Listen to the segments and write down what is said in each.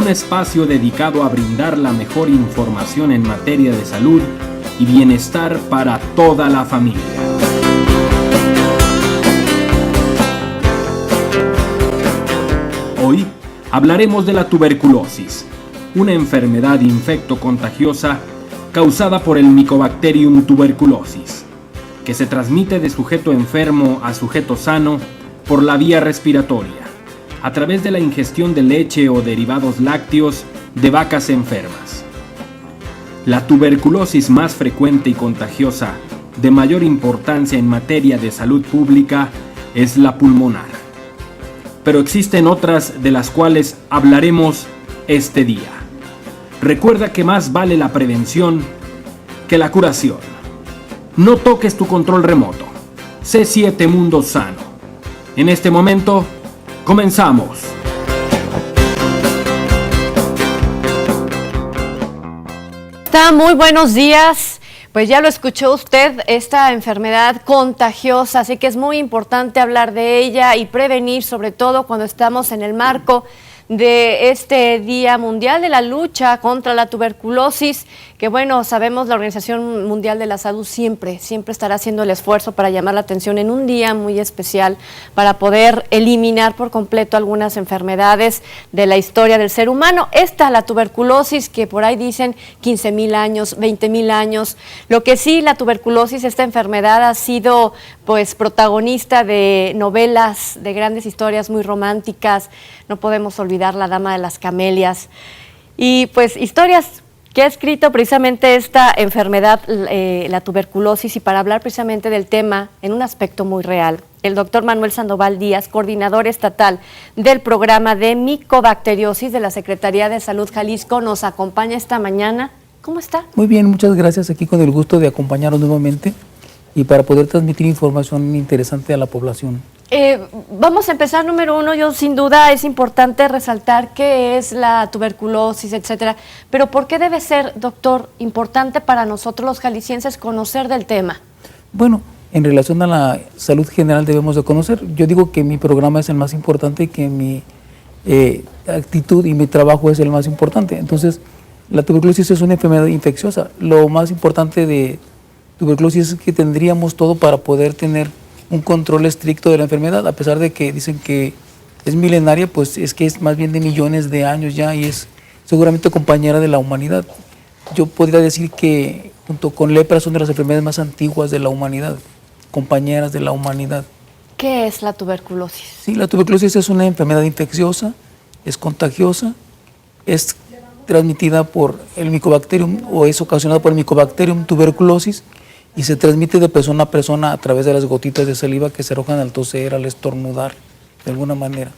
un espacio dedicado a brindar la mejor información en materia de salud y bienestar para toda la familia. Hoy hablaremos de la tuberculosis, una enfermedad infecto-contagiosa causada por el Mycobacterium tuberculosis, que se transmite de sujeto enfermo a sujeto sano por la vía respiratoria, a través de la ingestión de leche o derivados lácteos de vacas enfermas. La tuberculosis más frecuente y contagiosa, de mayor importancia en materia de salud pública, es la pulmonar. Pero existen otras de las cuales hablaremos este día. Recuerda que más vale la prevención que la curación. No toques tu control remoto. C7 Mundo Sano. En este momento, comenzamos. Muy buenos días. Pues ya lo escuchó usted, esta enfermedad contagiosa, así que es muy importante hablar de ella y prevenir, sobre todo cuando estamos en el marco de este Día Mundial de la Lucha contra la Tuberculosis, que bueno, sabemos la Organización Mundial de la Salud siempre estará haciendo el esfuerzo para llamar la atención en un día muy especial para poder eliminar por completo algunas enfermedades de la historia del ser humano. Esta, la tuberculosis, que por ahí dicen 15,000 años, 20,000 años. Lo que sí, la tuberculosis, esta enfermedad ha sido pues protagonista de novelas, de grandes historias muy románticas. No podemos olvidar La Dama de las Camelias y pues historias que ha escrito precisamente esta enfermedad, la tuberculosis, y para hablar precisamente del tema en un aspecto muy real, el doctor Manuel Sandoval Díaz, coordinador estatal del programa de micobacteriosis de la Secretaría de Salud Jalisco, nos acompaña esta mañana. ¿Cómo está? Muy bien, muchas gracias, aquí con el gusto de acompañarnos nuevamente y para poder transmitir información interesante a la población. Vamos a empezar, número uno. Yo sin duda es importante resaltar qué es la tuberculosis, etcétera, pero ¿por qué debe ser, doctor, importante para nosotros los jaliscienses conocer del tema? Bueno, en relación a la salud general debemos de conocer. Yo digo que mi programa es el más importante y que mi actitud y mi trabajo es el más importante. Entonces, la tuberculosis es una enfermedad infecciosa. Lo más importante de tuberculosis es que tendríamos todo para poder tener un control estricto de la enfermedad, a pesar de que dicen que es milenaria, pues es que es más bien de millones de años ya y es seguramente compañera de la humanidad. Yo podría decir que junto con lepra son de las enfermedades más antiguas de la humanidad, compañeras de la humanidad. ¿Qué es la tuberculosis? Sí, la tuberculosis es una enfermedad infecciosa, es contagiosa, es transmitida por el Mycobacterium o es ocasionada por el Mycobacterium tuberculosis y se transmite de persona a persona a través de las gotitas de saliva que se arrojan al toser, al estornudar, de alguna manera.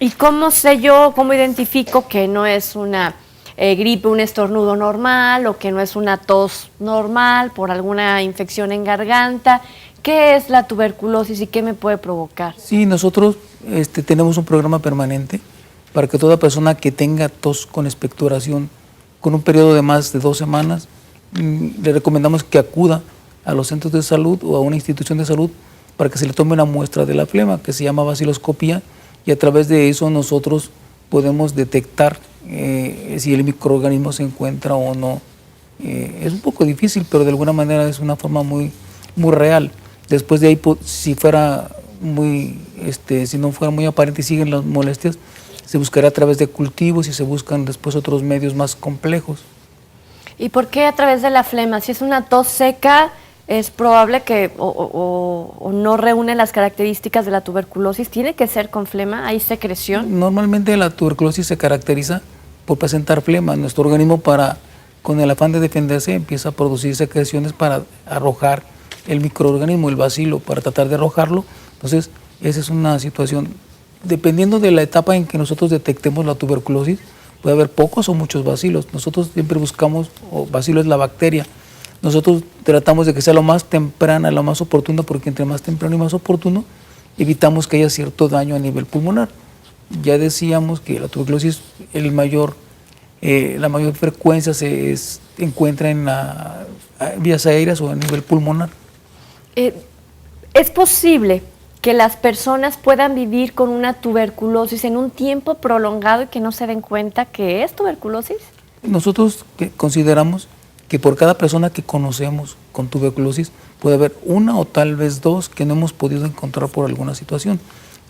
¿Y cómo sé yo, cómo identifico que no es una gripe, un estornudo normal o que no es una tos normal por alguna infección en garganta? ¿Qué es la tuberculosis y qué me puede provocar? Sí, nosotros tenemos un programa permanente para que toda persona que tenga tos con expectoración con un periodo de más de 2 semanas, le recomendamos que acuda a los centros de salud o a una institución de salud para que se le tome una muestra de la flema que se llama baciloscopía y a través de eso nosotros podemos detectar si el microorganismo se encuentra o no. Es un poco difícil, pero de alguna manera es una forma muy real. Después de ahí, si no fuera muy aparente y siguen las molestias, se buscará a través de cultivos y se buscan después otros medios más complejos. ¿Y por qué a través de la flema? Si es una tos seca, es probable que o no reúne las características de la tuberculosis. ¿Tiene que ser con flema? ¿Hay secreción? Normalmente la tuberculosis se caracteriza por presentar flema. Nuestro organismo, con el afán de defenderse, empieza a producir secreciones para arrojar el microorganismo, el bacilo, para tratar de arrojarlo. Entonces, esa es una situación. Dependiendo de la etapa en que nosotros detectemos la tuberculosis, puede haber pocos o muchos bacilos. Nosotros siempre buscamos, bacilo es la bacteria, nosotros tratamos de que sea lo más temprana, lo más oportuna, porque entre más temprano y más oportuno, evitamos que haya cierto daño a nivel pulmonar. Ya decíamos que la tuberculosis, la mayor frecuencia se encuentra en vías aéreas o a nivel pulmonar. ¿Es posible que las personas puedan vivir con una tuberculosis en un tiempo prolongado y que no se den cuenta que es tuberculosis? Nosotros consideramos que por cada persona que conocemos con tuberculosis puede haber una o tal vez dos que no hemos podido encontrar por alguna situación.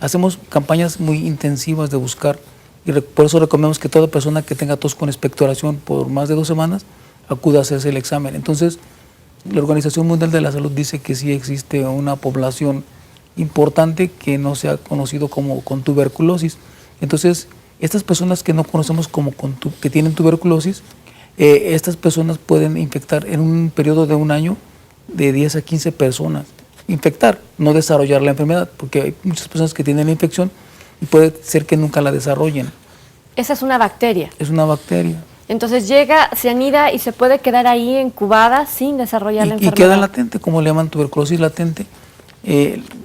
Hacemos campañas muy intensivas de buscar y por eso recomendamos que toda persona que tenga tos con expectoración por más de 2 semanas acuda a hacerse el examen. Entonces, la Organización Mundial de la Salud dice que sí existe una población importante que no se ha conocido como con tuberculosis. Entonces, estas personas que no conocemos como que tienen tuberculosis, estas personas pueden infectar en un periodo de un año de 10 a 15 personas. Infectar, no desarrollar la enfermedad, porque hay muchas personas que tienen la infección y puede ser que nunca la desarrollen. Esa es una bacteria. Es una bacteria. Entonces llega, se anida y se puede quedar ahí incubada sin desarrollar la enfermedad. Y queda latente, como le llaman tuberculosis latente.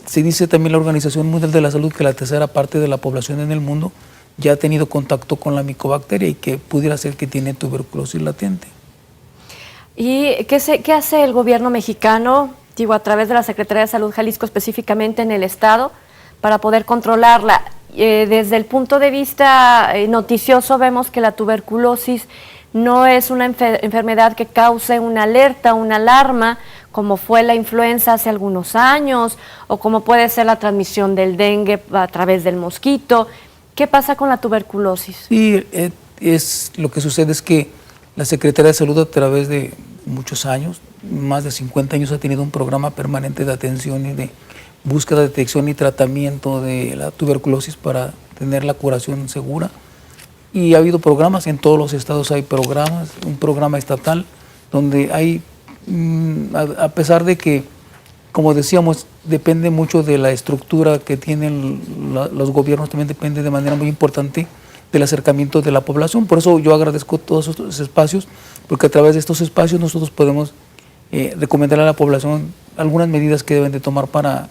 Se dice también la Organización Mundial de la Salud que la tercera parte de la población en el mundo ya ha tenido contacto con la micobacteria y que pudiera ser que tiene tuberculosis latente. ¿Y qué hace el gobierno mexicano, digo, a través de la Secretaría de Salud Jalisco, específicamente en el estado, para poder controlarla? Desde el punto de vista noticioso vemos que la tuberculosis no es una enfermedad que cause una alerta, una alarma, como fue la influenza hace algunos años, o como puede ser la transmisión del dengue a través del mosquito. ¿Qué pasa con la tuberculosis? Sí, lo que sucede es que la Secretaría de Salud a través de muchos años, más de 50 años, ha tenido un programa permanente de atención y de búsqueda, detección y tratamiento de la tuberculosis para tener la curación segura. Y ha habido programas, en todos los estados hay programas, un programa estatal donde hay, a pesar de que, como decíamos, depende mucho de la estructura que tienen los gobiernos, también depende de manera muy importante del acercamiento de la población. Por eso yo agradezco todos estos espacios, porque a través de estos espacios nosotros podemos recomendar a la población algunas medidas que deben de tomar para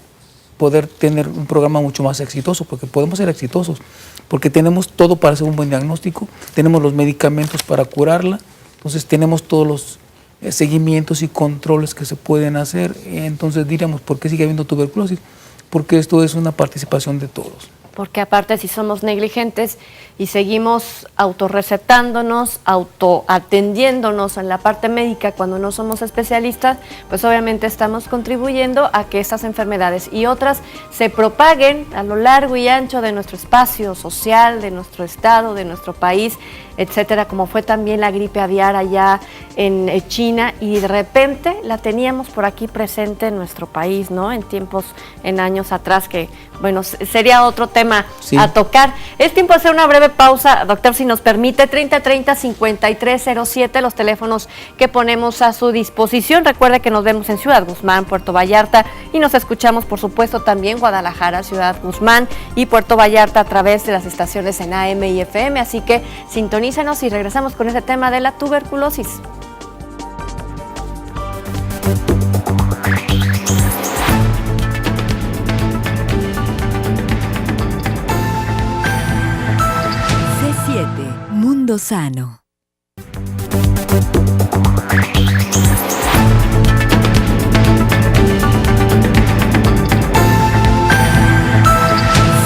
poder tener un programa mucho más exitoso, porque podemos ser exitosos, porque tenemos todo para hacer un buen diagnóstico, tenemos los medicamentos para curarla, entonces tenemos todos los seguimientos y controles que se pueden hacer. Entonces diríamos, ¿por qué sigue habiendo tuberculosis? Porque esto es una participación de todos. Porque aparte, si somos negligentes y seguimos autorrecetándonos, autoatendiéndonos en la parte médica cuando no somos especialistas, pues obviamente estamos contribuyendo a que estas enfermedades y otras se propaguen a lo largo y ancho de nuestro espacio social, de nuestro estado, de nuestro país, etcétera, como fue también la gripe aviar allá en China, y de repente la teníamos por aquí presente en nuestro país, ¿no? En años atrás, que bueno, sería otro tema a tocar. Es tiempo de hacer una breve pausa, doctor, si nos permite. 3030-5307, los teléfonos que ponemos a su disposición. Recuerde que nos vemos en Ciudad Guzmán, Puerto Vallarta, y nos escuchamos, por supuesto, también Guadalajara, Ciudad Guzmán y Puerto Vallarta a través de las estaciones en AM y FM. Así que sintonícenos y regresamos con ese tema de la tuberculosis. Mundo Sano.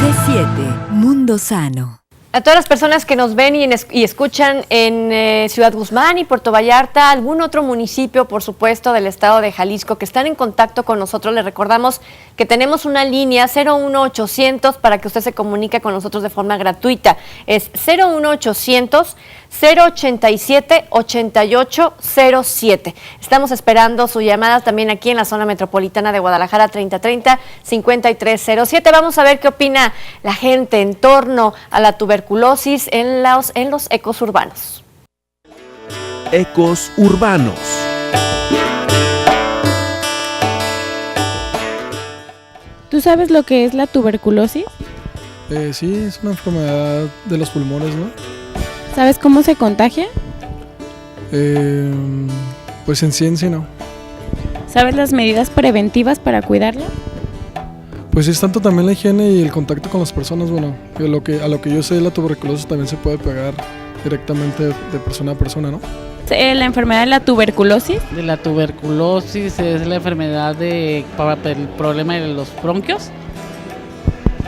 C7 Mundo Sano. A todas las personas que nos ven y escuchan en Ciudad Guzmán y Puerto Vallarta, algún otro municipio, por supuesto, del estado de Jalisco, que están en contacto con nosotros, les recordamos que tenemos una línea 01800 para que usted se comunique con nosotros de forma gratuita. Es 01800 087 8807. Estamos esperando su llamada también aquí en la zona metropolitana de Guadalajara, 3030-5307. Vamos a ver qué opina la gente en torno a la tuberculosis en los ecos urbanos. Ecos urbanos. ¿Tú sabes lo que es la tuberculosis? Sí, es una enfermedad de los pulmones, ¿no? ¿Sabes cómo se contagia? Pues en ciencia no. ¿Sabes las medidas preventivas para cuidarla? Pues es tanto también la higiene y el contacto con las personas. Bueno, a lo que yo sé, la tuberculosis también se puede pegar directamente de persona a persona, ¿no? ¿La enfermedad de la tuberculosis? De la tuberculosis es la enfermedad para el problema de los bronquios.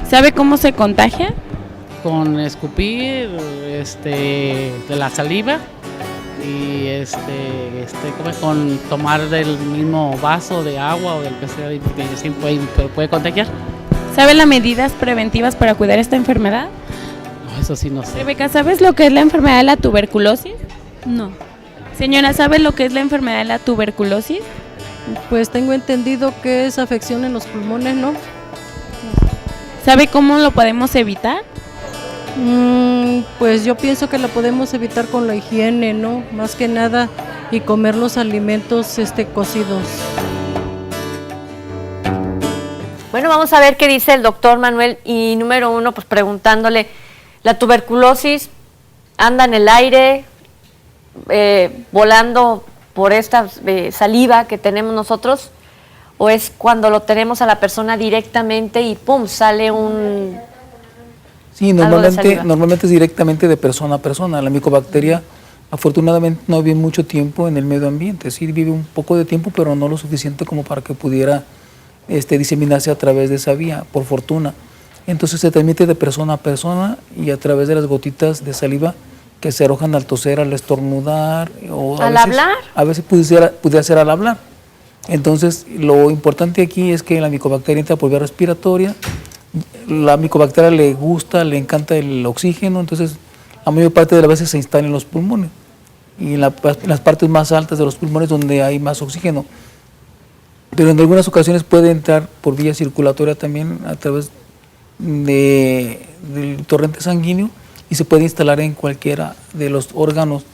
¿Sabe cómo se contagia? Con escupir de la saliva y ¿cómo es? Con tomar del mismo vaso de agua o del que sea, que sí puede contagiar. ¿Sabe las medidas preventivas para cuidar esta enfermedad? No, eso sí no sé. Rebeca, ¿sabes lo que es la enfermedad de la tuberculosis? No, Señora, ¿sabe lo que es la enfermedad de la tuberculosis? pues tengo entendido que es afección en los pulmones, ¿no? ¿Sabe cómo lo podemos evitar? Pues yo pienso que la podemos evitar con la higiene, ¿no? Más que nada, y comer los alimentos cocidos. Bueno, vamos a ver qué dice el doctor Manuel. Y número uno, pues preguntándole, ¿la tuberculosis anda en el aire, volando por esta saliva que tenemos nosotros? ¿O es cuando lo tenemos a la persona directamente y pum, sale un... Sí, algo de saliva? normalmente es directamente de persona a persona. La micobacteria afortunadamente no vive mucho tiempo en el medio ambiente. Sí vive un poco de tiempo, pero no lo suficiente como para que pudiera diseminarse a través de esa vía, por fortuna. Entonces se transmite de persona a persona y a través de las gotitas de saliva que se arrojan al toser, al estornudar. O ¿Al hablar? A veces pudiera ser al hablar. Entonces, lo importante aquí es que la micobacteria entra por vía respiratoria. La micobacteria le gusta, le encanta el oxígeno, entonces la mayor parte de las veces se instala en los pulmones y en las partes más altas de los pulmones donde hay más oxígeno. Pero en algunas ocasiones puede entrar por vía circulatoria también a través del torrente sanguíneo y se puede instalar en cualquiera de los órganos.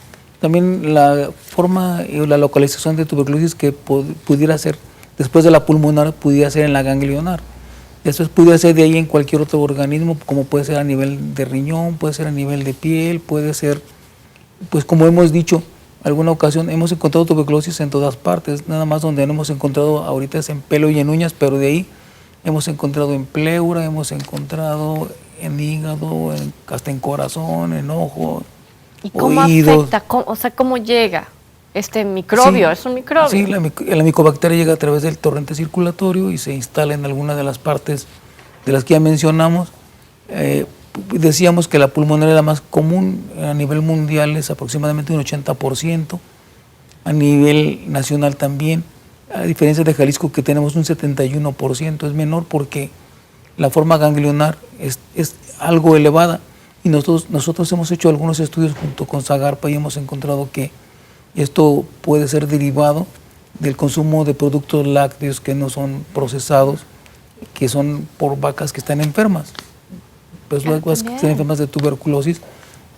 También la forma y la localización de tuberculosis que pudiera ser después de la pulmonar, pudiera ser en la ganglionar. Después pudiera ser de ahí en cualquier otro organismo, como puede ser a nivel de riñón, puede ser a nivel de piel, puede ser, pues como hemos dicho, alguna ocasión hemos encontrado tuberculosis en todas partes, nada más donde no hemos encontrado ahorita es en pelo y en uñas, pero de ahí hemos encontrado en pleura, hemos encontrado en hígado, hasta en corazón, en ojo. ¿Y cómo oídos. afecta? ¿Cómo llega este microbio? Sí, es un microbio. Sí, la micobacteria llega a través del torrente circulatorio y se instala en alguna de las partes de las que ya mencionamos. Decíamos que la pulmonar es la más común, a nivel mundial es aproximadamente un 80%, a nivel nacional también, a diferencia de Jalisco que tenemos un 71%, es menor porque la forma ganglionar es algo elevada. Y nosotros hemos hecho algunos estudios junto con Zagarpa y hemos encontrado que esto puede ser derivado del consumo de productos lácteos que no son procesados, que son por vacas que están enfermas. Pues las vacas que están enfermas de tuberculosis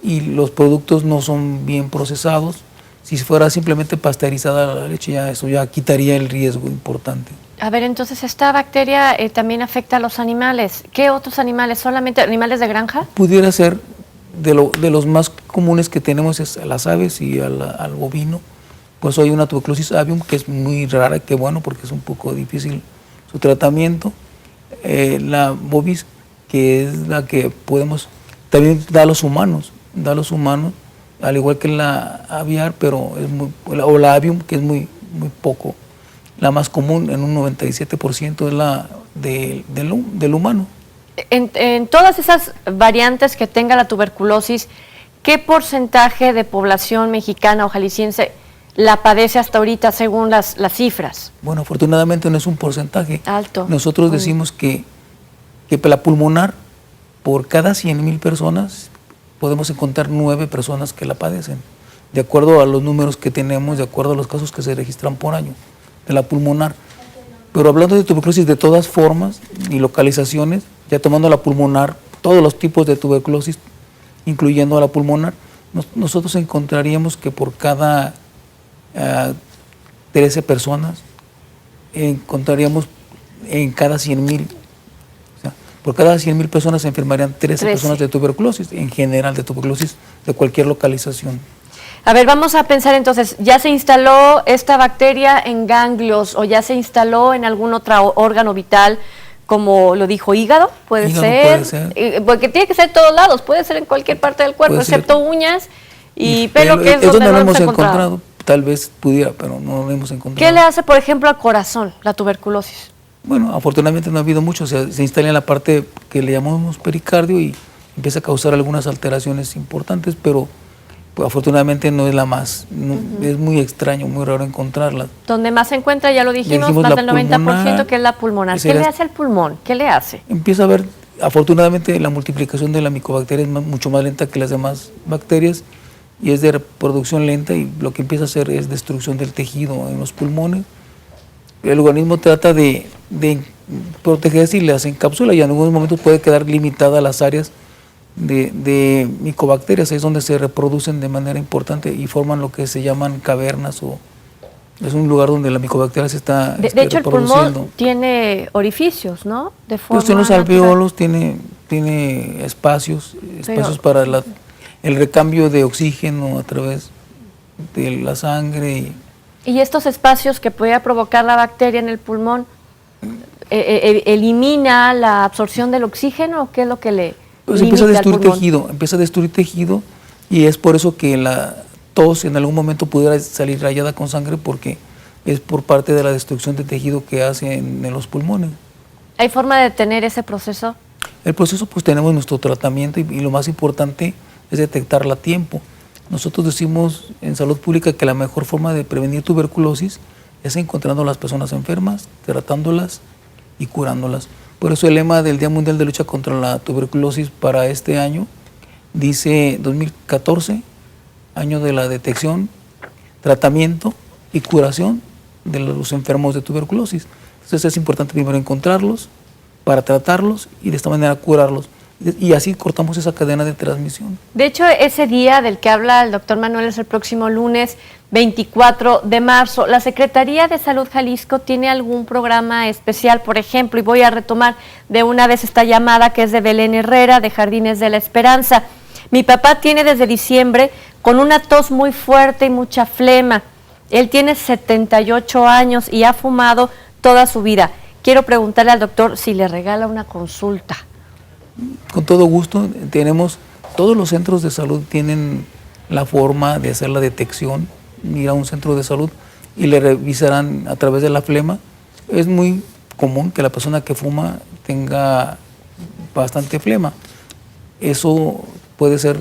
y los productos no son bien procesados. Si fuera simplemente pasteurizada la leche, eso ya quitaría el riesgo importante. A ver, entonces esta bacteria también afecta a los animales. ¿Qué otros animales? ¿Solamente animales de granja? Pudiera ser de los más comunes que tenemos es a las aves y al bovino. Pues hay una tuberculosis avium que es muy rara, que bueno, porque es un poco difícil su tratamiento. La bovis, que es la que podemos, también da a los humanos, al igual que la aviar, pero es o la avium, que es muy poco. La más común, en un 97%, es la del humano. En todas esas variantes que tenga la tuberculosis, ¿qué porcentaje de población mexicana o jalisciense la padece hasta ahorita según las cifras? Bueno, afortunadamente no es un porcentaje alto. Nosotros decimos que la pulmonar, por cada 100,000 personas, podemos encontrar 9 personas que la padecen, de acuerdo a los números que tenemos, de acuerdo a los casos que se registran por año de la pulmonar. Pero hablando de tuberculosis de todas formas y localizaciones, ya tomando la pulmonar, todos los tipos de tuberculosis, incluyendo a la pulmonar, nosotros encontraríamos que por cada 13 personas, encontraríamos en cada 100,000, o sea, por cada 100,000 personas se enfermarían 13 personas de tuberculosis, en general de tuberculosis de cualquier localización. A ver, vamos a pensar entonces, ¿ya se instaló esta bacteria en ganglios o ya se instaló en algún otro órgano vital, como lo dijo hígado? Puede ser. Porque tiene que ser en todos lados, puede ser en cualquier parte del cuerpo, excepto uñas y pelo, que es donde no lo hemos encontrado. Tal vez pudiera, pero no lo hemos encontrado. ¿Qué le hace, por ejemplo, al corazón, la tuberculosis? Bueno, afortunadamente no ha habido mucho, o sea, se instala en la parte que le llamamos pericardio y empieza a causar algunas alteraciones importantes, pero pues, afortunadamente no es la más, es muy extraño, muy raro encontrarla. Donde más se encuentra, ya lo dijimos, más del 90%, que es la pulmonar. ¿Qué le hace al pulmón? ¿Qué le hace? Empieza a haber, afortunadamente, la multiplicación de la micobacteria es mucho más lenta que las demás bacterias y es de reproducción lenta, y lo que empieza a hacer es destrucción del tejido en los pulmones. El organismo trata de protegerse y las encapsula, y en algunos momentos puede quedar limitada a las áreas de micobacterias, es donde se reproducen de manera importante y forman lo que se llaman cavernas, o es un lugar donde la micobacteria se está de hecho, el pulmón tiene orificios, ¿no? De forma pues en los alveolos tiene espacios para el recambio de oxígeno a través de la sangre. ¿Y estos espacios que puede provocar la bacteria en el pulmón elimina la absorción del oxígeno, o qué es lo que le pues empieza a destruir tejido, y es por eso que la tos en algún momento pudiera salir rayada con sangre, porque es por parte de la destrucción de tejido que hace en los pulmones. ¿Hay forma de detener ese proceso? El proceso, pues tenemos nuestro tratamiento, y lo más importante es detectarla a tiempo. Nosotros decimos en salud pública que la mejor forma de prevenir tuberculosis es encontrando a las personas enfermas, tratándolas y curándolas. Por eso el lema del Día Mundial de Lucha contra la Tuberculosis para este año dice 2014, año de la detección, tratamiento y curación de los enfermos de tuberculosis. Entonces es importante primero encontrarlos para tratarlos y de esta manera curarlos. Y así cortamos esa cadena de transmisión. De hecho, ese día del que habla el doctor Manuel es el próximo lunes 24 de marzo. ¿La Secretaría de Salud Jalisco tiene algún programa especial, por ejemplo? Y voy a retomar de una vez esta llamada que es de Belén Herrera, de Jardines de la Esperanza. Mi papá tiene desde diciembre con una tos muy fuerte y mucha flema. Él tiene 78 años y ha fumado toda su vida. Quiero preguntarle al doctor si le regala una consulta. Con todo gusto, todos los centros de salud tienen la forma de hacer la detección, ir a un centro de salud y le revisarán a través de la flema. Es muy común que la persona que fuma tenga bastante flema. Eso puede ser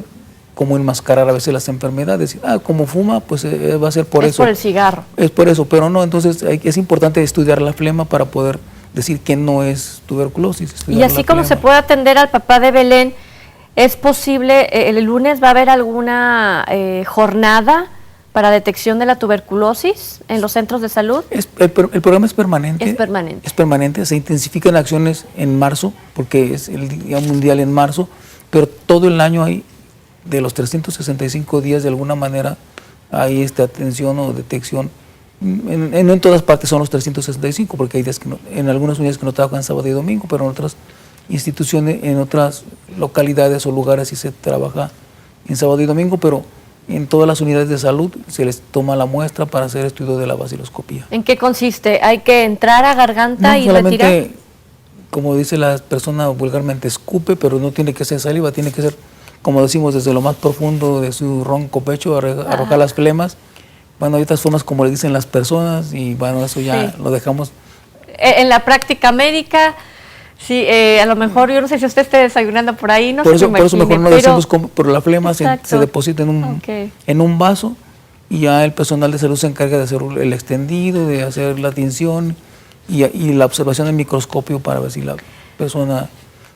como enmascarar a veces las enfermedades. Como fuma, pues va a ser por eso. Es por el cigarro. Es por eso, pero no, entonces es importante estudiar la flema para poder decir que no es tuberculosis. Y así como se puede atender al papá de Belén, ¿es posible, el lunes va a haber alguna jornada para detección de la tuberculosis en los centros de salud? El programa es permanente. Es permanente. Es permanente, se intensifican acciones en marzo, porque es el Día Mundial en marzo, pero todo el año hay, de los 365 días, de alguna manera, hay atención o detección. No en todas partes son los 365, porque hay días que en algunas unidades que no trabajan sábado y domingo, pero en otras instituciones, en otras localidades o lugares sí se trabaja en sábado y domingo, pero en todas las unidades de salud se les toma la muestra para hacer estudio de la baciloscopía. ¿En qué consiste? ¿Hay que entrar a garganta y retirar? Como dice la persona vulgarmente, escupe, pero no tiene que ser saliva, tiene que ser, como decimos, desde lo más profundo de su ronco pecho, arrojar las flemas. Bueno, hay otras formas como le dicen las personas, y bueno, eso ya lo dejamos. En la práctica médica, sí, a lo mejor, yo no sé si usted esté desayunando por ahí, no por sé. Por eso mejor no decimos cómo, pero la flema se deposita en un vaso, y ya el personal de salud se encarga de hacer el extendido, de hacer la tinción y la observación en microscopio para ver si la persona...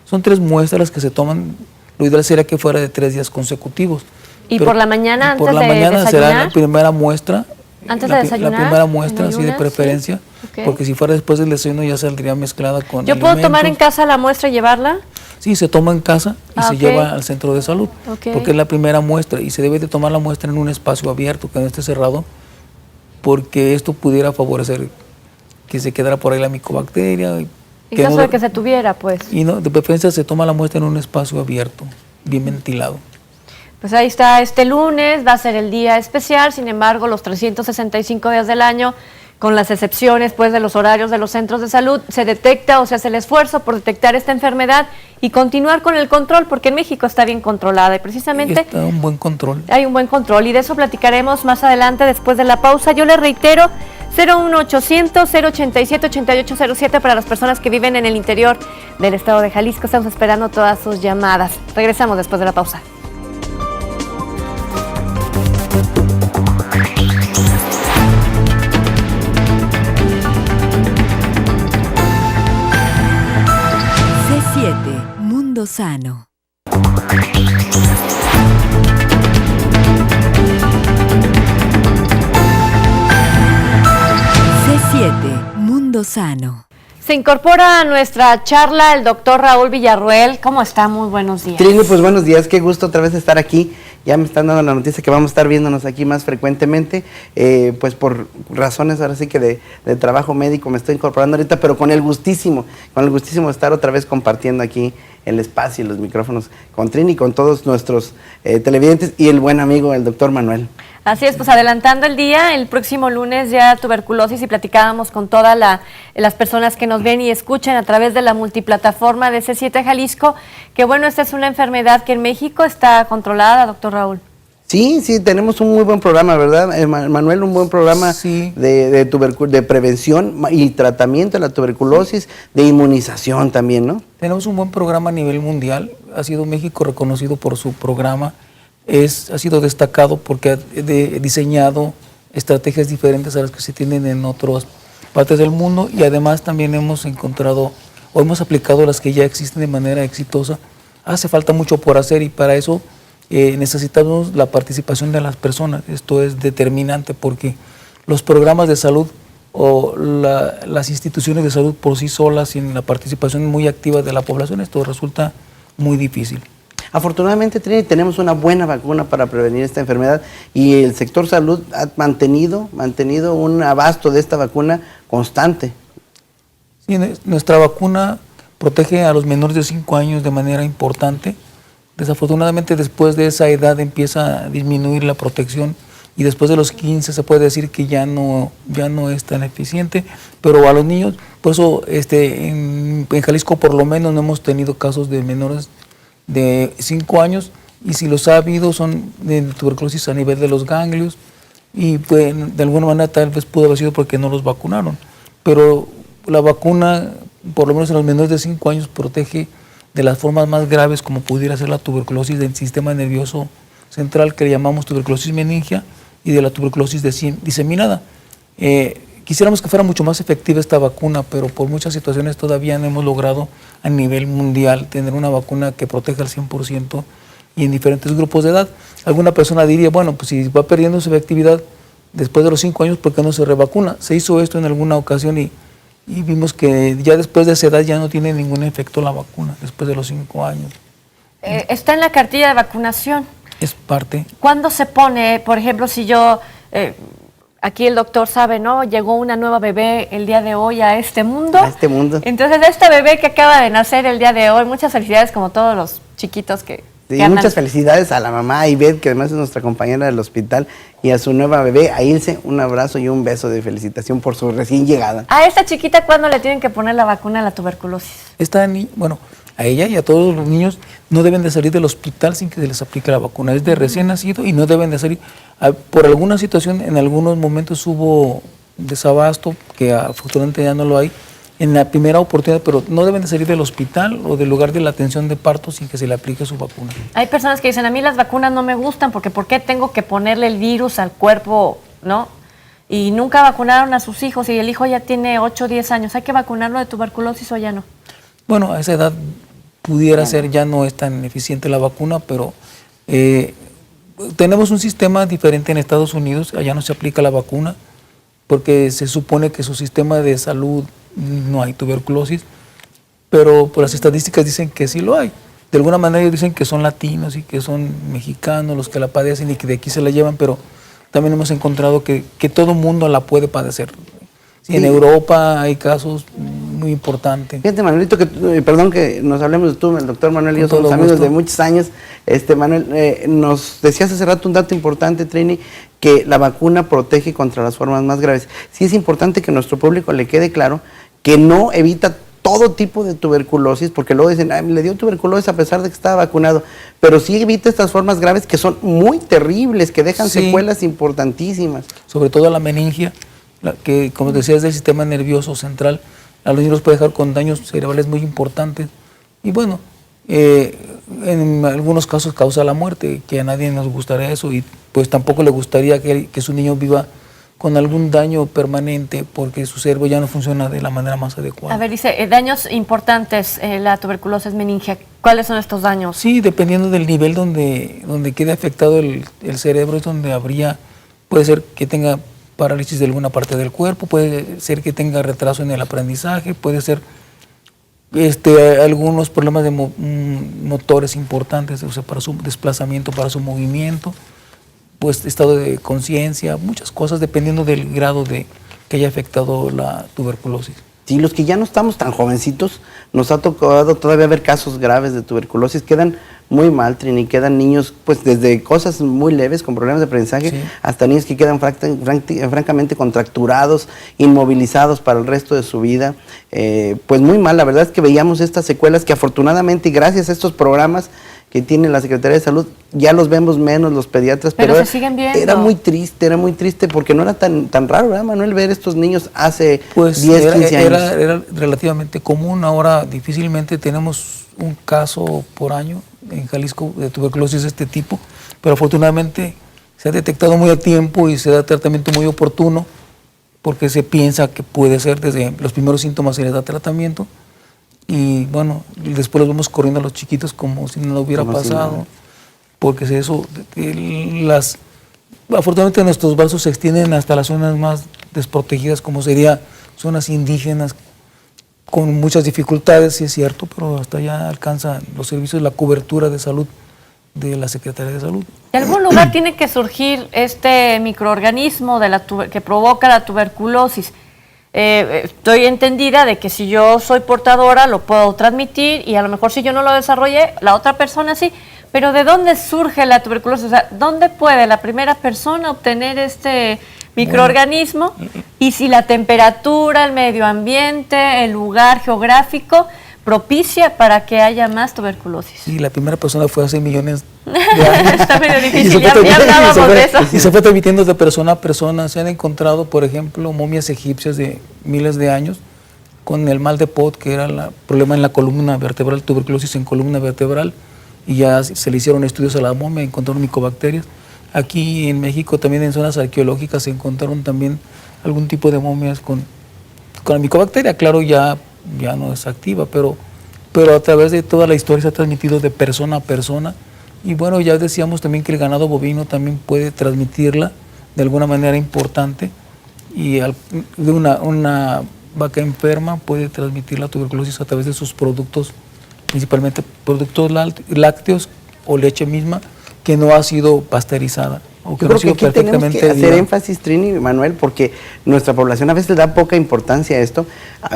Son 3 muestras las que se toman, lo ideal sería que fuera de 3 días consecutivos. ¿Y por la mañana antes de desayunar? Por la mañana será la primera muestra. ¿Antes de desayunar? La primera muestra, sí, de preferencia, porque si fuera después del desayuno ya saldría mezclada con ¿Yo puedo tomar en casa la muestra y llevarla? Sí, se toma en casa y se lleva al centro de salud, porque es la primera muestra, y se debe de tomar la muestra en un espacio abierto, que no esté cerrado, porque esto pudiera favorecer que se quedara por ahí la micobacteria. En caso de que se tuviera, pues. Y no, de preferencia se toma la muestra en un espacio abierto, bien ventilado. Pues ahí está, este lunes va a ser el día especial, sin embargo, los 365 días del año, con las excepciones pues de los horarios de los centros de salud, se detecta o se hace el esfuerzo por detectar esta enfermedad y continuar con el control, porque en México está bien controlada y precisamente... Está un buen control. Hay un buen control, y de eso platicaremos más adelante después de la pausa. Yo le reitero, 01800-087-8807 para las personas que viven en el interior del estado de Jalisco. Estamos esperando todas sus llamadas. Regresamos después de la pausa. C7 Mundo Sano. C7 Mundo Sano. Se incorpora a nuestra charla el doctor Raúl Villarroel. ¿Cómo está? Muy buenos días. Trini, pues buenos días, qué gusto otra vez estar aquí. Ya me están dando la noticia que vamos a estar viéndonos aquí más frecuentemente, pues por razones ahora sí que de trabajo médico me estoy incorporando ahorita, pero con el gustísimo de estar otra vez compartiendo aquí el espacio y los micrófonos con Trini, con todos nuestros televidentes y el buen amigo, el doctor Manuel. Así es, pues adelantando el día, el próximo lunes ya tuberculosis y platicábamos con todas las personas que nos ven y escuchan a través de la multiplataforma de C7 Jalisco, que bueno, esta es una enfermedad que en México está controlada, doctor Raúl. Sí, tenemos un muy buen programa, ¿verdad, Manuel? Un buen programa Sí. de prevención y tratamiento de la tuberculosis, de inmunización también, ¿no? Tenemos un buen programa a nivel mundial. Ha sido México reconocido por su programa. Ha sido destacado porque ha diseñado estrategias diferentes a las que se tienen en otras partes del mundo, y además también hemos encontrado o hemos aplicado las que ya existen de manera exitosa. Hace falta mucho por hacer, y para eso necesitamos la participación de las personas. Esto es determinante porque los programas de salud o las instituciones de salud por sí solas, sin la participación muy activa de la población, esto resulta muy difícil. Afortunadamente, Trini, tenemos una buena vacuna para prevenir esta enfermedad, y el sector salud ha mantenido un abasto de esta vacuna constante. Sí, nuestra vacuna protege a los menores de 5 años de manera importante. Desafortunadamente, después de esa edad empieza a disminuir la protección, y después de los 15 se puede decir que ya no es tan eficiente, pero a los niños, por eso en Jalisco por lo menos no hemos tenido casos de menores de 5 años, y si los ha habido son de tuberculosis a nivel de los ganglios, y pues, de alguna manera tal vez pudo haber sido porque no los vacunaron, pero la vacuna, por lo menos en los menores de 5 años, protege de las formas más graves, como pudiera ser la tuberculosis del sistema nervioso central, que le llamamos tuberculosis meningia, y de la tuberculosis diseminada. Quisiéramos que fuera mucho más efectiva esta vacuna, pero por muchas situaciones todavía no hemos logrado a nivel mundial tener una vacuna que proteja al 100% y en diferentes grupos de edad. Alguna persona diría, bueno, pues si va perdiendo su efectividad después de los 5 años, ¿por qué no se revacuna? Se hizo esto en alguna ocasión y vimos que ya después de esa edad ya no tiene ningún efecto la vacuna, después de los 5 años. Está en la cartilla de vacunación. Es parte. ¿Cuándo se pone, por ejemplo, si yo... aquí el doctor sabe, ¿no? Llegó una nueva bebé el día de hoy a este mundo. A este mundo. Entonces, esta bebé que acaba de nacer el día de hoy, muchas felicidades, como todos los chiquitos que Sí, andan. muchas felicidades a la mamá Ivette, que además es nuestra compañera del hospital, y a su nueva bebé, a Ilse, un abrazo y un beso de felicitación por su recién llegada. A esta chiquita, ¿cuándo le tienen que poner la vacuna a la tuberculosis? Bueno, a ella y a todos los niños no deben de salir del hospital sin que se les aplique la vacuna. Es de recién nacido y no deben de salir. Por alguna situación, en algunos momentos hubo desabasto, que afortunadamente ya no lo hay, en la primera oportunidad, pero no deben de salir del hospital o del lugar de la atención de parto sin que se le aplique su vacuna. Hay personas que dicen, a mí las vacunas no me gustan porque ¿por qué tengo que ponerle el virus al cuerpo, no? Y nunca vacunaron a sus hijos y el hijo ya tiene 8 o 10 años. ¿Hay que vacunarlo de tuberculosis o ya no? Bueno, a esa edad pudiera ser, ya no es tan eficiente la vacuna, pero tenemos un sistema diferente en Estados Unidos. Allá no se aplica la vacuna porque se supone que su sistema de salud no hay tuberculosis, pero por las estadísticas dicen que sí lo hay. De alguna manera ellos dicen que son latinos y que son mexicanos los que la padecen y que de aquí se la llevan, pero también hemos encontrado que todo mundo la puede padecer. Sí. En Europa hay casos muy importantes. Fíjate, Manuelito, perdón que nos hablemos de tú, el doctor Manuel y yo somos amigos de muchos años. Manuel, nos decías hace rato un dato importante, Trini, que la vacuna protege contra las formas más graves. Sí es importante que a nuestro público le quede claro que no evita todo tipo de tuberculosis, porque luego dicen, le dio tuberculosis a pesar de que estaba vacunado, pero sí evita estas formas graves que son muy terribles, que dejan secuelas importantísimas. Sobre todo la meningia, que como decía es del sistema nervioso central, a los niños los puede dejar con daños cerebrales muy importantes y bueno, en algunos casos causa la muerte, que a nadie nos gustaría eso y pues tampoco le gustaría que su niño viva con algún daño permanente porque su cerebro ya no funciona de la manera más adecuada. A ver, dice, daños importantes, la tuberculosis meningia. ¿Cuáles son estos daños? Sí, dependiendo del nivel donde quede afectado el cerebro es donde puede ser que tenga parálisis de alguna parte del cuerpo, puede ser que tenga retraso en el aprendizaje, puede ser algunos problemas de motores importantes, o sea, para su desplazamiento, para su movimiento, pues estado de conciencia, muchas cosas dependiendo del grado de que haya afectado la tuberculosis. Sí, los que ya no estamos tan jovencitos, nos ha tocado todavía ver casos graves de tuberculosis, quedan muy mal, Trini, quedan niños pues desde cosas muy leves con problemas de aprendizaje, sí, hasta niños que quedan francamente contracturados, inmovilizados para el resto de su vida, pues muy mal. La verdad es que veíamos estas secuelas que afortunadamente y gracias a estos programas que tiene la Secretaría de Salud, ya los vemos menos los pediatras, pero se siguen viendo. Era muy triste porque no era tan raro, ¿verdad, Manuel, ver estos niños hace 10, 15 años? Era relativamente común, ahora difícilmente tenemos un caso por año en Jalisco de tuberculosis de este tipo, pero afortunadamente se ha detectado muy a tiempo y se da tratamiento muy oportuno porque se piensa que puede ser desde los primeros síntomas se les da tratamiento. Y bueno, después los vamos corriendo a los chiquitos como si no lo hubiera pasado, porque afortunadamente nuestros brazos se extienden hasta las zonas más desprotegidas, como sería zonas indígenas, con muchas dificultades, sí es cierto, pero hasta allá alcanzan los servicios, la cobertura de salud de la Secretaría de Salud. ¿De algún lugar tiene que surgir este microorganismo que provoca la tuberculosis? Estoy entendida de que si yo soy portadora lo puedo transmitir y a lo mejor si yo no lo desarrollé, la otra persona sí, pero ¿de dónde surge la tuberculosis? O sea, ¿dónde puede la primera persona obtener este microorganismo? Y si la temperatura, el medio ambiente, el lugar geográfico propicia para que haya más tuberculosis. Sí, la primera persona fue hace millones de años. Está medio difícil, ya hablábamos de eso. Y se fue transmitiendo de persona a persona. Se han encontrado, por ejemplo, momias egipcias de miles de años con el mal de Pot, que era el problema en la columna vertebral, tuberculosis en columna vertebral, y ya se le hicieron estudios a la momia, encontraron micobacterias. Aquí en México también en zonas arqueológicas se encontraron también algún tipo de momias con la micobacteria. Claro, ya no es activa, pero a través de toda la historia se ha transmitido de persona a persona. Y bueno, ya decíamos también que el ganado bovino también puede transmitirla de alguna manera importante, y de una vaca enferma puede transmitir la tuberculosis a través de sus productos, principalmente productos lácteos o leche misma que no ha sido pasteurizada. Yo creo que aquí tenemos que hacer énfasis, Trini y Manuel, porque nuestra población a veces le da poca importancia a esto.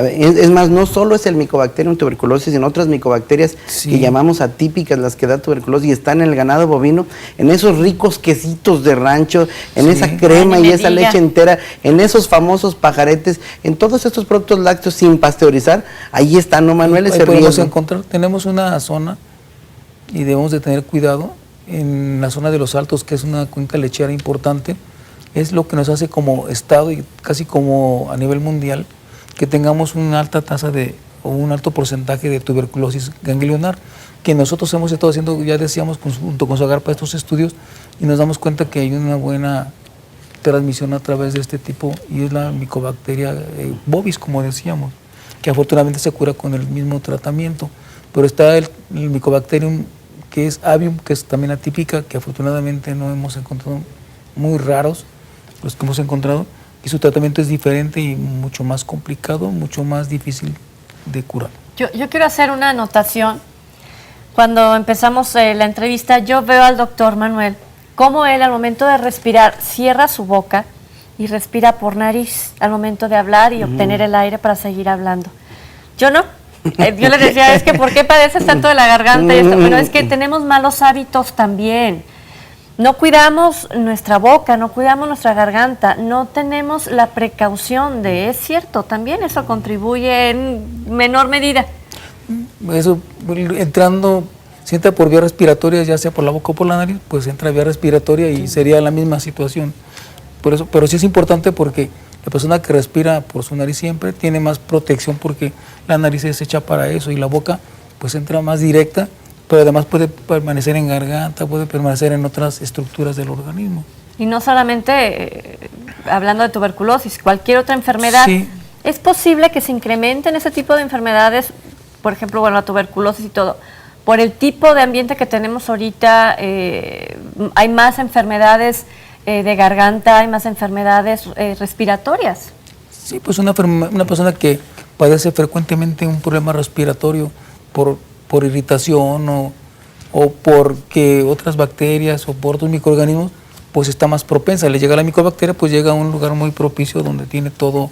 Es más, no solo es el Mycobacterium tuberculosis, sino otras micobacterias que llamamos atípicas, las que da tuberculosis, y están en el ganado bovino, en esos ricos quesitos de rancho, en esa crema y esa leche entera, en esos famosos pajaretes, en todos estos productos lácteos sin pasteurizar, ahí está, ¿no, Manuel? Ese riesgo. Tenemos una zona y debemos de tener cuidado. En la zona de los Altos, que es una cuenca lechera importante, es lo que nos hace como estado y casi como a nivel mundial que tengamos una alta tasa o un alto porcentaje de tuberculosis ganglionar, que nosotros hemos estado haciendo, ya decíamos, junto con Zagarpa estos estudios, y nos damos cuenta que hay una buena transmisión a través de este tipo, y es la micobacteria bovis, como decíamos, que afortunadamente se cura con el mismo tratamiento. Pero está el Mycobacterium que es avium, que es también atípica, que afortunadamente no hemos encontrado, muy raros los que hemos encontrado, y su tratamiento es diferente y mucho más complicado, mucho más difícil de curar. Yo quiero hacer una anotación. Cuando empezamos la entrevista, yo veo al doctor Manuel, cómo él al momento de respirar cierra su boca y respira por nariz al momento de hablar y obtener el aire para seguir hablando. Yo no. Yo le decía, es que ¿por qué padeces tanto de la garganta? Y esto? Bueno, es que tenemos malos hábitos también. No cuidamos nuestra boca, no cuidamos nuestra garganta, no tenemos la precaución es cierto, también eso contribuye en menor medida. Eso, entrando, si entra por vía respiratoria, ya sea por la boca o por la nariz, pues entra vía respiratoria y sería la misma situación. Por eso, pero sí es importante porque La persona que respira por su nariz siempre tiene más protección porque la nariz es hecha para eso y la boca pues entra más directa, pero además puede permanecer en garganta, puede permanecer en otras estructuras del organismo. Y no solamente hablando de tuberculosis, cualquier otra enfermedad. Sí. ¿Es posible que se incrementen ese tipo de enfermedades, por ejemplo, bueno, la tuberculosis y todo, por el tipo de ambiente que tenemos ahorita? Hay más enfermedades de garganta, hay más enfermedades respiratorias. Sí, pues una persona que padece frecuentemente un problema respiratorio por irritación o porque otras bacterias o por otros microorganismos, pues está más propensa. Le llega la micobacteria, pues llega a un lugar muy propicio donde tiene todo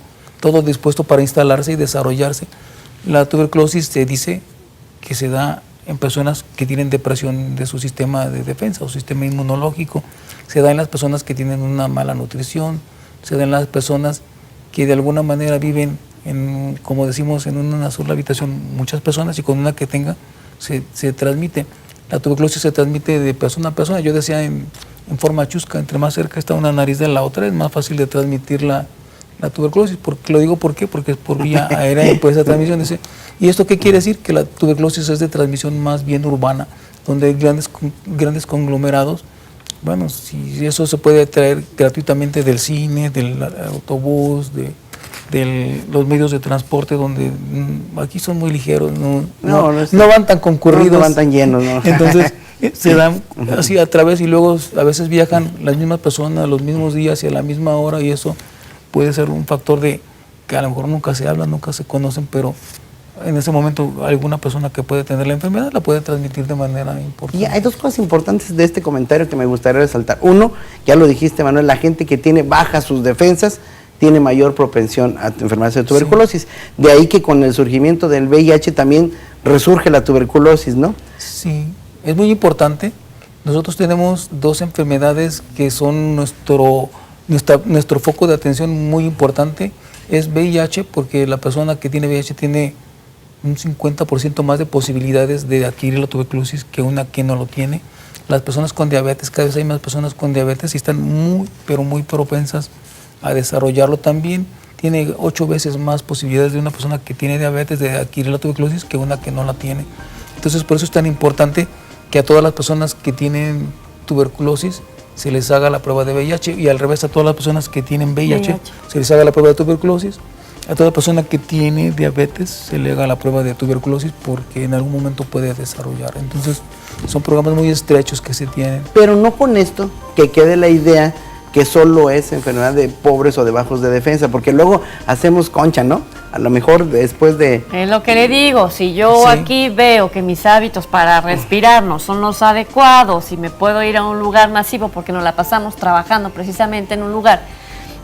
dispuesto para instalarse y desarrollarse. La tuberculosis se dice que se da en personas que tienen depresión de su sistema de defensa o sistema inmunológico, se da en las personas que tienen una mala nutrición, se da en las personas que de alguna manera viven como decimos, en una sola habitación muchas personas y con una que tenga se transmite. La tuberculosis se transmite de persona a persona. Yo decía en forma chusca, entre más cerca está una nariz de la otra, es más fácil de transmitir la tuberculosis. Lo digo ¿por qué? Porque es por vía aérea y por esa transmisión. ¿Y esto qué quiere decir? Que la tuberculosis es de transmisión más bien urbana, donde hay grandes conglomerados. Bueno, si eso se puede traer gratuitamente del cine, del autobús, de los medios de transporte, donde aquí son muy ligeros, no van tan concurridos, no van tan llenos, ¿no? Entonces se dan así a través y luego a veces viajan las mismas personas los mismos días y a la misma hora, y eso puede ser un factor de que a lo mejor nunca se hablan, nunca se conocen, pero en ese momento alguna persona que puede tener la enfermedad la puede transmitir de manera importante. Y hay dos cosas importantes de este comentario que me gustaría resaltar. Uno, ya lo dijiste, Manuel, la gente que tiene bajas sus defensas tiene mayor propensión a enfermedades de tuberculosis. Sí. De ahí que con el surgimiento del VIH también resurge la tuberculosis, ¿no? Sí, es muy importante. Nosotros tenemos dos enfermedades que son nuestro foco de atención muy importante. Es VIH, porque la persona que tiene VIH tiene un 50% más de posibilidades de adquirir la tuberculosis que una que no lo tiene. Las personas con diabetes, cada vez hay más personas con diabetes y están muy, pero muy propensas a desarrollarlo también. Tiene 8 veces más posibilidades de una persona que tiene diabetes de adquirir la tuberculosis que una que no la tiene. Entonces, por eso es tan importante que a todas las personas que tienen tuberculosis se les haga la prueba de VIH, y al revés, a todas las personas que tienen VIH se les haga la prueba de tuberculosis. A toda persona que tiene diabetes se le haga la prueba de tuberculosis, porque en algún momento puede desarrollar. Entonces, son programas muy estrechos que se tienen. Pero no con esto que quede la idea que solo es enfermedad de pobres o de bajos de defensa, porque luego hacemos concha, ¿no? A lo mejor después de... Es lo que le digo, si yo aquí veo que mis hábitos para respirar no son los adecuados y me puedo ir a un lugar masivo, porque nos la pasamos trabajando precisamente en un lugar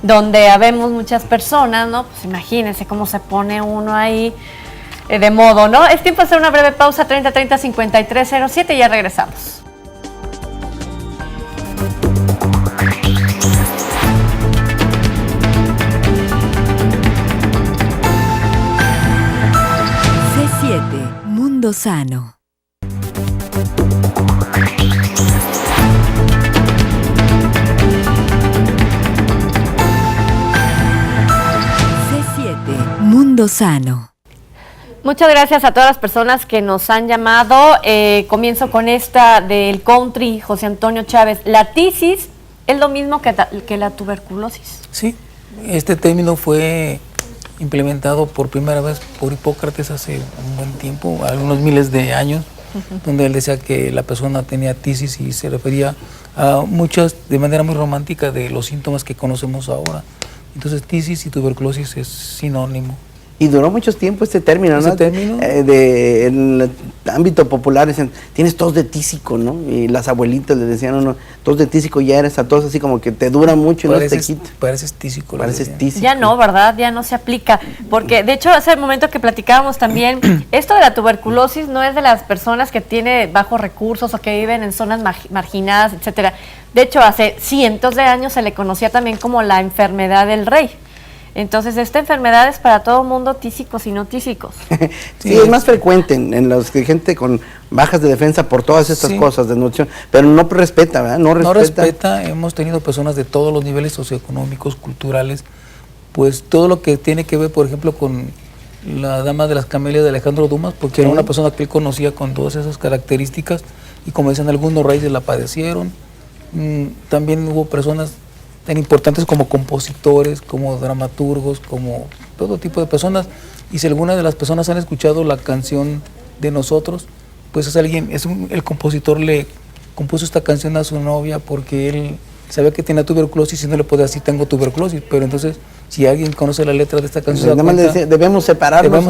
donde habemos muchas personas, ¿no? Pues imagínense cómo se pone uno ahí de modo, ¿no? Es tiempo de hacer una breve pausa, 3030-5307, y ya regresamos. Mundo Sano. C7 Mundo Sano. Muchas gracias a todas las personas que nos han llamado. Comienzo con esta del country, José Antonio Chávez. ¿La tisis es lo mismo que la tuberculosis? Sí, este término fue implementado por primera vez por Hipócrates hace un buen tiempo, algunos miles de años, donde él decía que la persona tenía tisis y se refería a muchas, de manera muy romántica, de los síntomas que conocemos ahora. Entonces, tisis y tuberculosis es sinónimo. Y duró mucho tiempo este término, ¿no? Término. En el ámbito popular decían, tienes tos de tísico, ¿no? Y las abuelitas le decían, no, tos de tísico ya eres a tos, así como que te dura mucho y no te quita. Pareces tísico. Pareces tísico. Ya no, ¿verdad? Ya no se aplica. Porque, de hecho, hace el momento que platicábamos también, esto de la tuberculosis no es de las personas que tienen bajos recursos o que viven en zonas marginadas, etcétera. De hecho, hace cientos de años se le conocía también como la enfermedad del rey. Entonces, esta enfermedad es para todo mundo, tísicos y no tísicos. Sí, es más frecuente en los que gente con bajas de defensa por todas estas cosas de nutrición, pero no respeta, ¿verdad? No respeta. Hemos tenido personas de todos los niveles socioeconómicos, culturales, pues todo lo que tiene que ver, por ejemplo, con la dama de las camelias de Alejandro Dumas, porque era una persona que él conocía con todas esas características, y como dicen algunos raíces la padecieron. También hubo personas tan importantes como compositores, como dramaturgos, como todo tipo de personas, y si alguna de las personas han escuchado la canción de Nosotros, pues es alguien, el compositor le compuso esta canción a su novia porque él sabía que tenía tuberculosis y no le podía decir tengo tuberculosis, pero entonces si alguien conoce la letra de esta canción, debemos separarnos. No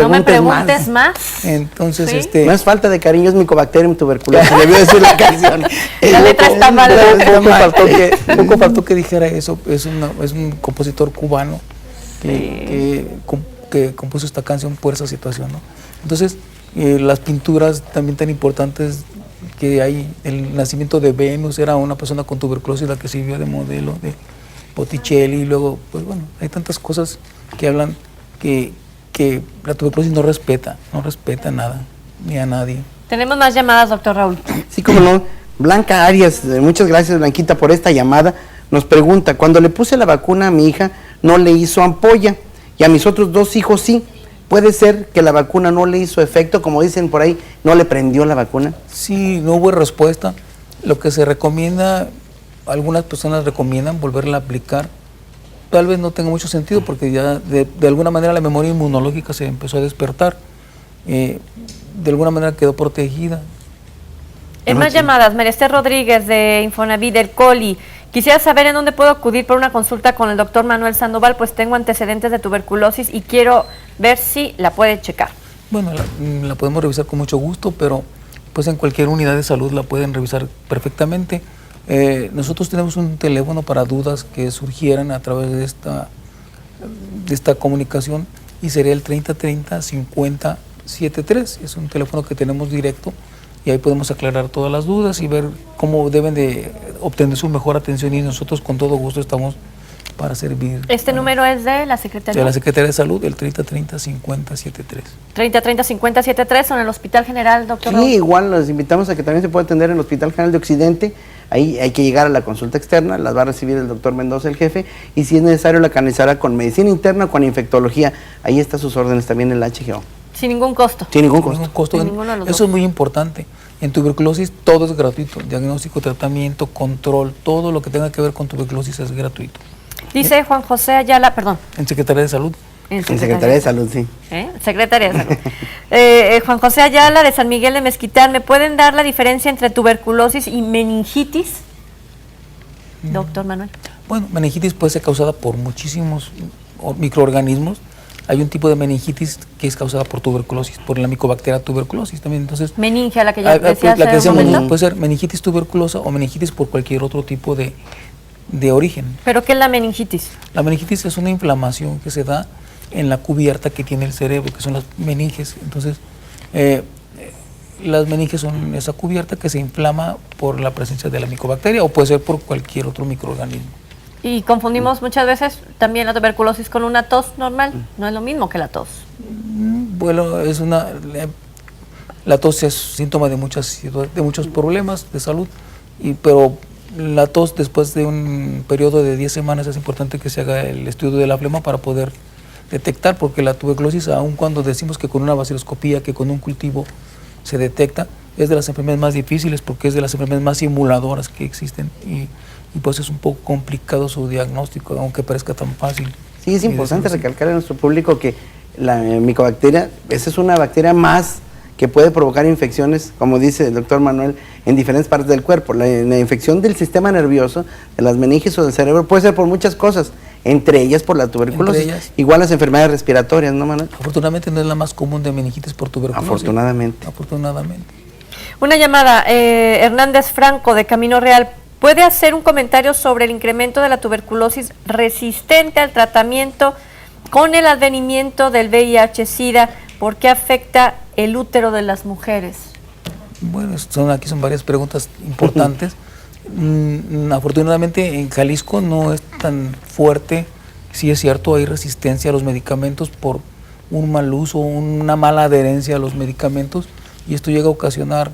me preguntes más. Entonces, ¿Sí? No es falta de cariño, es Mycobacterium tuberculosis. Debió decir la canción. La letra está mal. Poco faltó que dijera eso. Es un compositor cubano que compuso esta canción por esa situación, ¿no? Entonces, las pinturas también tan importantes que hay, el nacimiento de Venus, era una persona con tuberculosis la que sirvió de modelo de Botticelli, y luego, pues bueno, hay tantas cosas que hablan que la tuberculosis no respeta nada, ni a nadie. Tenemos más llamadas, doctor Raúl. Sí, como no. Blanca Arias, muchas gracias, Blanquita, por esta llamada. Nos pregunta, cuando le puse la vacuna a mi hija, no le hizo ampolla, y a mis otros 2 hijos sí. ¿Puede ser que la vacuna no le hizo efecto, como dicen por ahí, no le prendió la vacuna? Sí, no hubo respuesta. Lo que se recomienda, algunas personas recomiendan volverla a aplicar. Tal vez no tenga mucho sentido porque ya de alguna manera la memoria inmunológica se empezó a despertar. De alguna manera quedó protegida. En más llamadas, Merester Rodríguez de Infonavit del Coli. Quisiera saber en dónde puedo acudir por una consulta con el doctor Manuel Sandoval, pues tengo antecedentes de tuberculosis y quiero ver si la puede checar. Bueno, la podemos revisar con mucho gusto, pero pues en cualquier unidad de salud la pueden revisar perfectamente. Nosotros tenemos un teléfono para dudas que surgieran a través de esta comunicación, y sería el 3030-5073. Es un teléfono que tenemos directo y ahí podemos aclarar todas las dudas y ver cómo deben de obtener su mejor atención, y nosotros con todo gusto estamos para servir. ¿Este número es de la Secretaría? De la Secretaría de Salud, el 3030-5073. 3030-5073, ¿o en el Hospital General, doctor? Sí, igual los invitamos a que también se pueda atender en el Hospital General de Occidente. Ahí hay que llegar a la consulta externa, las va a recibir el doctor Mendoza, el jefe, y si es necesario la canalizará con medicina interna o con infectología. Ahí está sus órdenes también en el HGO. Sin ningún costo. Sin ningún costo. Sin ninguno de los Eso dos. es muy importante. En tuberculosis todo es gratuito. Diagnóstico, tratamiento, control, todo lo que tenga que ver con tuberculosis es gratuito. Dice Juan José Ayala, perdón. En Secretaría de Salud. En Secretaría de Salud, sí. Secretaría de Salud. Juan José Ayala de San Miguel de Mezquitán, ¿me pueden dar la diferencia entre tuberculosis y meningitis? Doctor Manuel. Bueno, meningitis puede ser causada por muchísimos microorganismos. Hay un tipo de meningitis que es causada por tuberculosis, por la Mycobacteria tuberculosis también. Entonces, meningia, la que ya decía la que hace un momento. puede ser meningitis tuberculosa o meningitis por cualquier otro tipo de origen. ¿Pero qué es la meningitis? La meningitis es una inflamación que se da en la cubierta que tiene el cerebro, que son las meninges. Entonces, las meninges son esa cubierta que se inflama por la presencia de la micobacteria o puede ser por cualquier otro microorganismo. Y confundimos muchas veces también la tuberculosis con una tos normal. No es lo mismo que la tos. Bueno, la tos es síntoma de muchos problemas de salud, pero la tos después de un periodo de 10 semanas es importante que se haga el estudio de la flema para poder detectar, porque la tuberculosis, aun cuando decimos que con una baciloscopía, que con un cultivo se detecta, es de las enfermedades más difíciles porque es de las enfermedades más simuladoras que existen y pues es un poco complicado su diagnóstico, aunque parezca tan fácil. Sí, es importante recalcar a nuestro público que la micobacteria, esa es una bacteria más que puede provocar infecciones, como dice el doctor Manuel, en diferentes partes del cuerpo. La infección del sistema nervioso, de las meninges o del cerebro, puede ser por muchas cosas, entre ellas por la tuberculosis. Igual las enfermedades respiratorias, ¿no, Manuel? Afortunadamente no es la más común de meningitis por tuberculosis. Afortunadamente. Una llamada, Hernández Franco de Camino Real. ¿Puede hacer un comentario sobre el incremento de la tuberculosis resistente al tratamiento con el advenimiento del VIH-Sida? ¿Por qué afecta el útero de las mujeres? Bueno, aquí son varias preguntas importantes. Afortunadamente en Jalisco no es tan fuerte. Sí es cierto, hay resistencia a los medicamentos por un mal uso, una mala adherencia a los medicamentos, y esto llega a ocasionar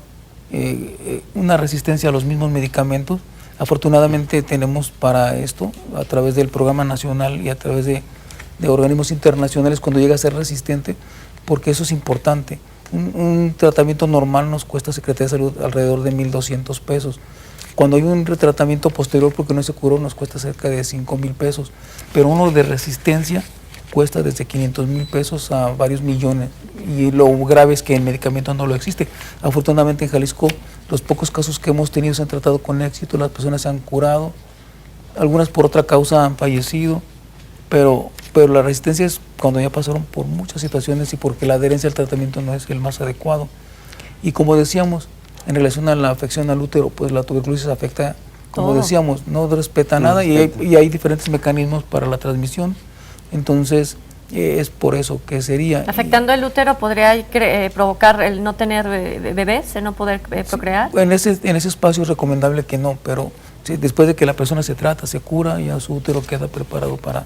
una resistencia a los mismos medicamentos. Afortunadamente tenemos para esto, a través del programa nacional y a través de organismos internacionales, cuando llega a ser resistente, porque eso es importante. Un tratamiento normal nos cuesta a Secretaría de Salud alrededor de 1,200 pesos. Cuando hay un tratamiento posterior porque no se curó, nos cuesta cerca de 5,000 pesos. Pero uno de resistencia cuesta desde 500,000 pesos a varios millones. Y lo grave es que el medicamento no lo existe. Afortunadamente en Jalisco, los pocos casos que hemos tenido se han tratado con éxito, las personas se han curado, algunas por otra causa han fallecido, pero la resistencia es cuando ya pasaron por muchas situaciones y porque la adherencia al tratamiento no es el más adecuado. Y como decíamos, en relación a la afección al útero, pues la tuberculosis afecta, como decíamos, no respeta nada y hay diferentes mecanismos para la transmisión. Entonces, es por eso que sería... ¿Afectando el útero podría provocar el no tener bebés, el no poder procrear? En ese espacio es recomendable que no, pero sí, después de que la persona se trata, se cura, ya su útero queda preparado para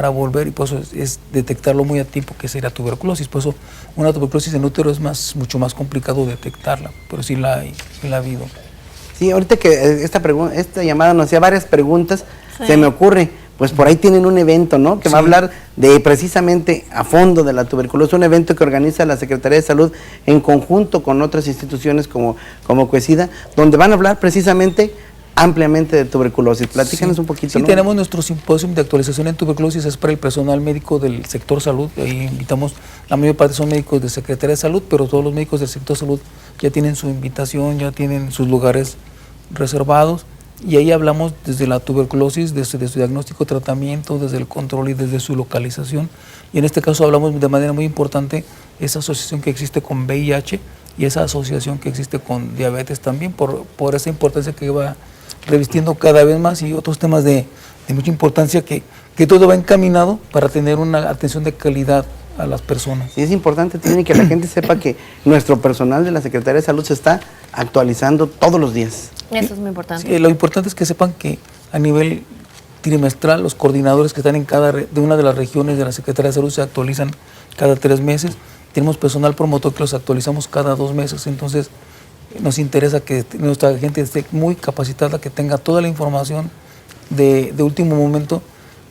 volver, y por eso es detectarlo muy a tiempo, que sería tuberculosis. Por eso una tuberculosis en útero es mucho más complicado detectarla, pero sí la ha habido. Sí, ahorita que esta llamada nos hacía varias preguntas, se me ocurre, pues por ahí tienen un evento, ¿no? Que va a hablar de precisamente a fondo de la tuberculosis, un evento que organiza la Secretaría de Salud en conjunto con otras instituciones como COESIDA, donde van a hablar precisamente ampliamente de tuberculosis. Platícanos un poquito. Sí, ¿no? Tenemos nuestro simposio de actualización en tuberculosis, es para el personal médico del sector salud. Ahí invitamos, la mayor parte son médicos de Secretaría de Salud, pero todos los médicos del sector salud ya tienen su invitación, ya tienen sus lugares reservados, y ahí hablamos desde la tuberculosis, desde su diagnóstico, tratamiento, desde el control y desde su localización. Y en este caso hablamos de manera muy importante esa asociación que existe con VIH y esa asociación que existe con diabetes también, por esa importancia que va revistiendo cada vez más, y otros temas de mucha importancia, que todo va encaminado para tener una atención de calidad a las personas. Y es importante también que la gente sepa que nuestro personal de la Secretaría de Salud se está actualizando todos los días. Eso es muy importante. Sí, lo importante es que sepan que a nivel trimestral los coordinadores que están en de una de las regiones de la Secretaría de Salud se actualizan cada 3 meses. Tenemos personal promotor que los actualizamos cada 2 meses, entonces nos interesa que nuestra gente esté muy capacitada, que tenga toda la información de último momento,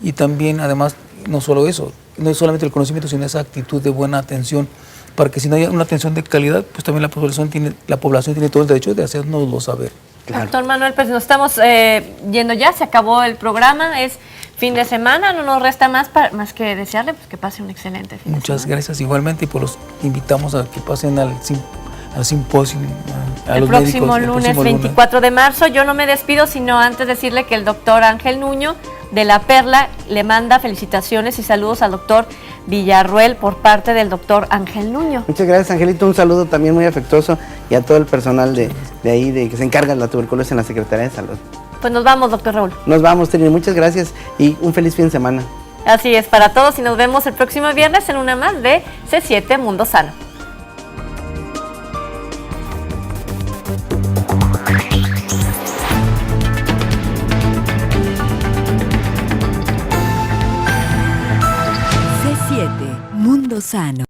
y también, además, no solo eso, no es solamente el conocimiento, sino esa actitud de buena atención, para que si no hay una atención de calidad, pues también la población tiene todo el derecho de hacérnoslo saber. Claro. Doctor Manuel, pues nos estamos yendo ya, se acabó el programa, es fin de semana, no nos resta más que desearle pues, que pase un excelente fin. Muchas gracias igualmente, y pues los invitamos a que pasen al simposio. El próximo lunes 24 de marzo. Yo no me despido, sino antes decirle que el doctor Ángel Nuño de La Perla le manda felicitaciones y saludos al doctor Villarruel por parte del doctor Ángel Nuño. Muchas gracias, Angelito, un saludo también muy afectuoso, y a todo el personal de ahí, que se encarga de la tuberculosis en la Secretaría de Salud. Pues nos vamos, doctor Raúl. Nos vamos, Trini, muchas gracias y un feliz fin de semana. Así es, para todos, y nos vemos el próximo viernes en una más de C7 Mundo Sano. C7 Mundo Sano.